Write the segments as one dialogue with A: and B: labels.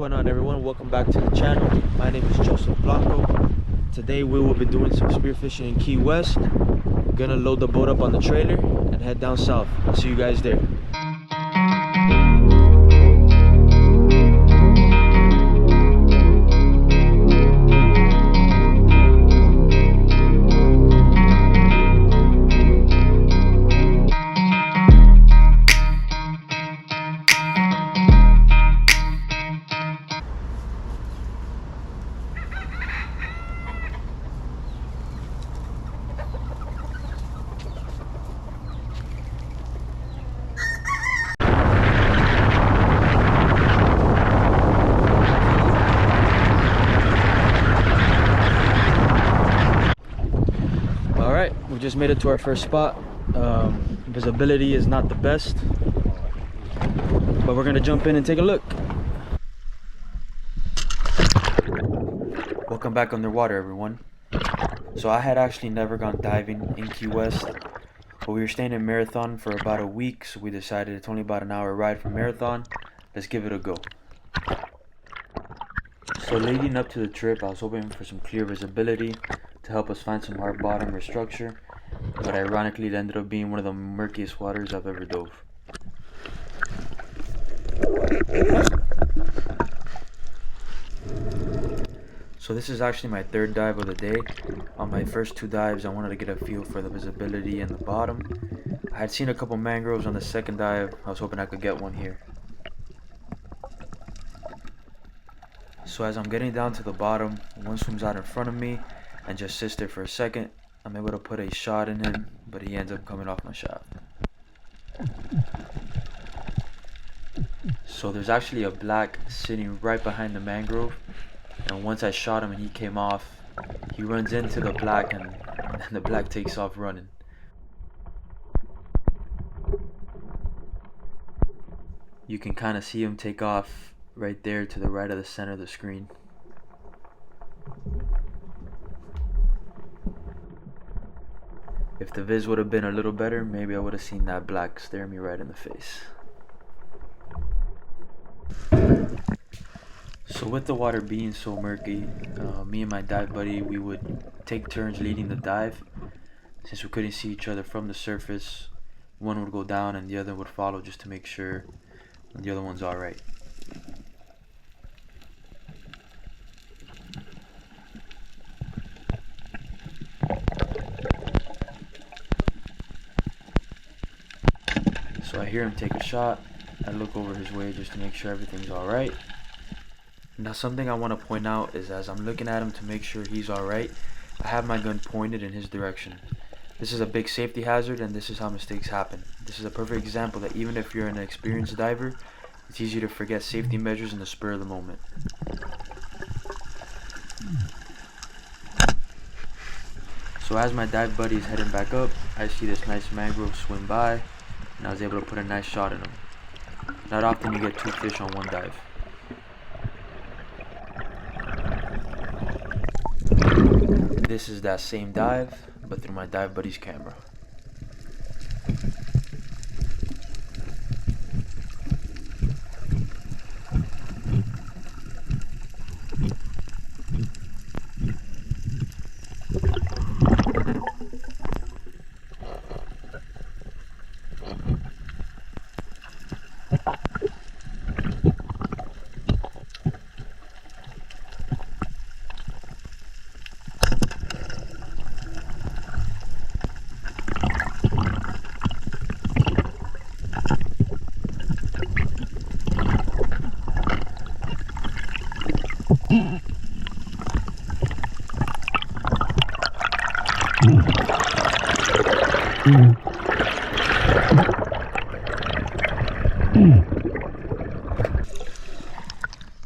A: going on, everyone? Welcome back to the channel. My name is Joseph Blanco. Today we will be doing some spearfishing in Key West. We're gonna load the boat up on the trailer and head down south. I'll see you guys there. Alright, we just made it to our first spot. Visibility is not the best, but we're gonna jump in and take a look. Welcome back underwater, everyone. So I had actually never gone diving in Key West, but we were staying in Marathon for about a week, so we decided it's only about an hour ride from Marathon. Let's give it a go. So leading up to the trip, I was hoping for some clear visibility to help us find some hard bottom or structure, but ironically it ended up being one of the murkiest waters I've ever dove. So this is actually my third dive of the day. On my first two dives I wanted to get a feel for the visibility in the bottom. I had seen a couple mangroves on the second dive. I was hoping I could get one here. So as I'm getting down to the bottom, one swims out in front of me and just sits there for a second. I'm able to put a shot in him, but he ends up coming off my shaft. So there's actually a black sitting right behind the mangrove, and once I shot him and he came off, he runs into the black and the black takes off running. You can kind of see him take off right there to the right of the center of the screen. If the viz would have been a little better, maybe I would have seen that black stare me right in the face. So with the water being so murky, me and my dive buddy, we would take turns leading the dive. Since we couldn't see each other from the surface, one would go down and the other would follow just to make sure the other one's alright. So I hear him take a shot. I look over his way just to make sure everything's alright. Now something I want to point out is as I'm looking at him to make sure he's alright, I have my gun pointed in his direction. This is a big safety hazard and this is how mistakes happen. This is a perfect example that even if you're an experienced diver, it's easy to forget safety measures in the spur of the moment. So as my dive buddy is heading back up, I see this nice mangrove swim by, and I was able to put a nice shot in him. Not often you get two fish on one dive. This is that same dive, but through my dive buddy's camera.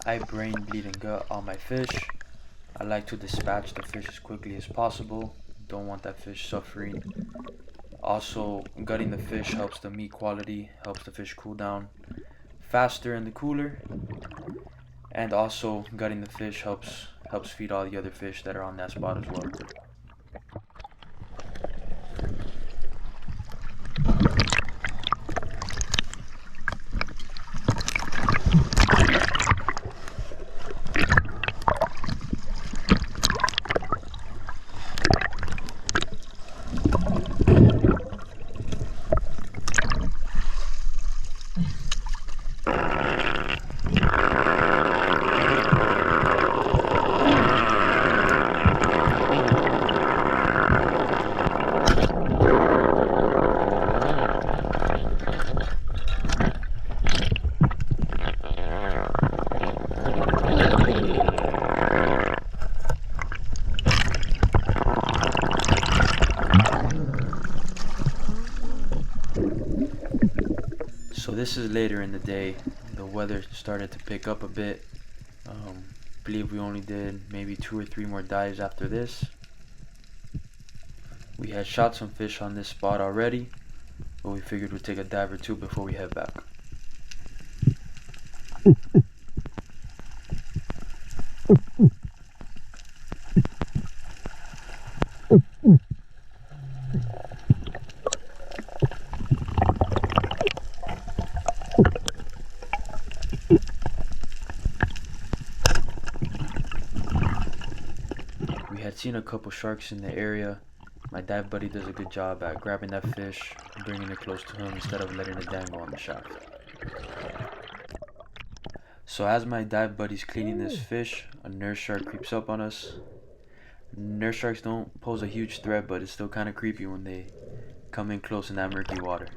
A: I brain, bleed, and gut all my fish. I like to dispatch the fish as quickly as possible. Don't want that fish suffering. Also, gutting the fish helps the meat quality, helps the fish cool down faster in the cooler. And also, gutting the fish helps feed all the other fish that are on that spot as well. this is later in the day. The weather started to pick up a bit. Believe we only did maybe 2 or 3 more dives after this. We had shot some fish on this spot already, but we figured we'd take a dive or two before we head back. We had seen a couple sharks in the area. My dive buddy does a good job at grabbing that fish, bringing it close to him instead of letting it dangle on the shaft. So as my dive buddy's cleaning this fish, a nurse shark creeps up on us. Nurse sharks don't pose a huge threat, but it's still kind of creepy when they come in close in that murky water.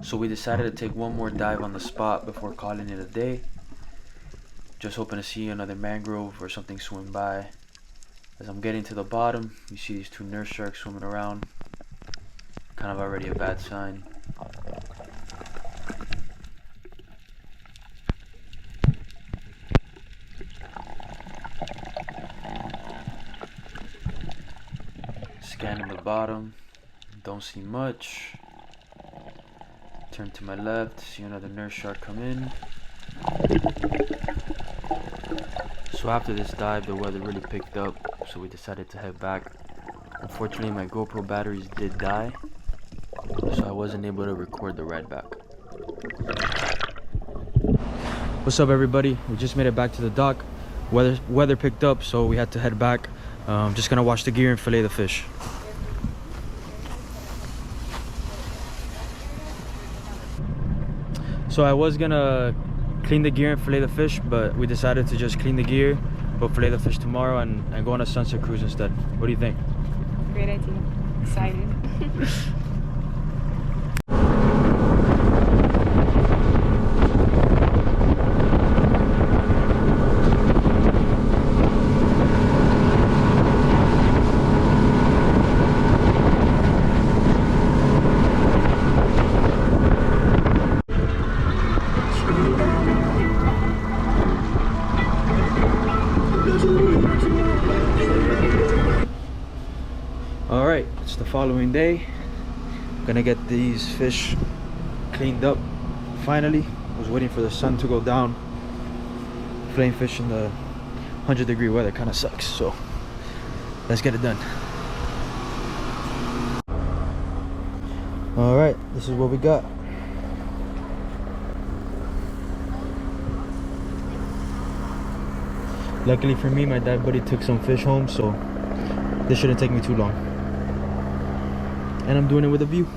A: So we decided to take one more dive on the spot before calling it a day. Just hoping to see another mangrove or something swim by. As I'm getting to the bottom, you see these 2 nurse sharks swimming around. Kind of already a bad sign. Scanning the bottom, don't see much. Turn to my left, see another nurse shark come in. So after this dive, the weather really picked up, so we decided to head back. Unfortunately, my GoPro batteries did die, so I wasn't able to record the ride back. What's up, everybody? We just made it back to the dock. Weather picked up, so we had to head back. Just gonna wash the gear and fillet the fish. So I was gonna clean the gear and fillet the fish, but we decided to just clean the gear, but fillet the fish tomorrow and go on a sunset cruise instead. What do you think?
B: Great idea. Excited.
A: Alright, it's the following day. Gonna get these fish cleaned up finally. Was waiting for the sun to go down. Filleting fish in the 100-degree weather kind of sucks, so let's get it done. Alright, this is what we got. Luckily for me, my dive buddy took some fish home, so this shouldn't take me too long. And I'm doing it with a view.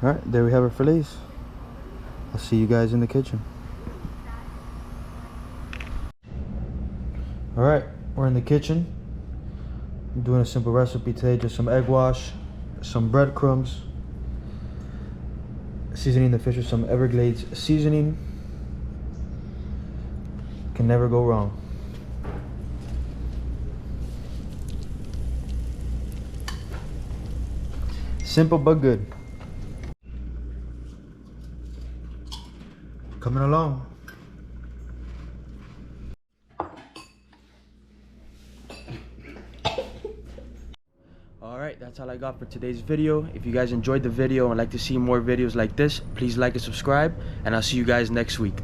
A: Alright, there we have our fillets. I'll see you guys in the kitchen. Alright, we're in the kitchen. I'm doing a simple recipe today, just some egg wash, some breadcrumbs, seasoning the fish with some Everglades seasoning. Can never go wrong. Simple but good. Coming along. Alright, that's all I got for today's video. If you guys enjoyed the video and like to see more videos like this, please like and subscribe, and I'll see you guys next week.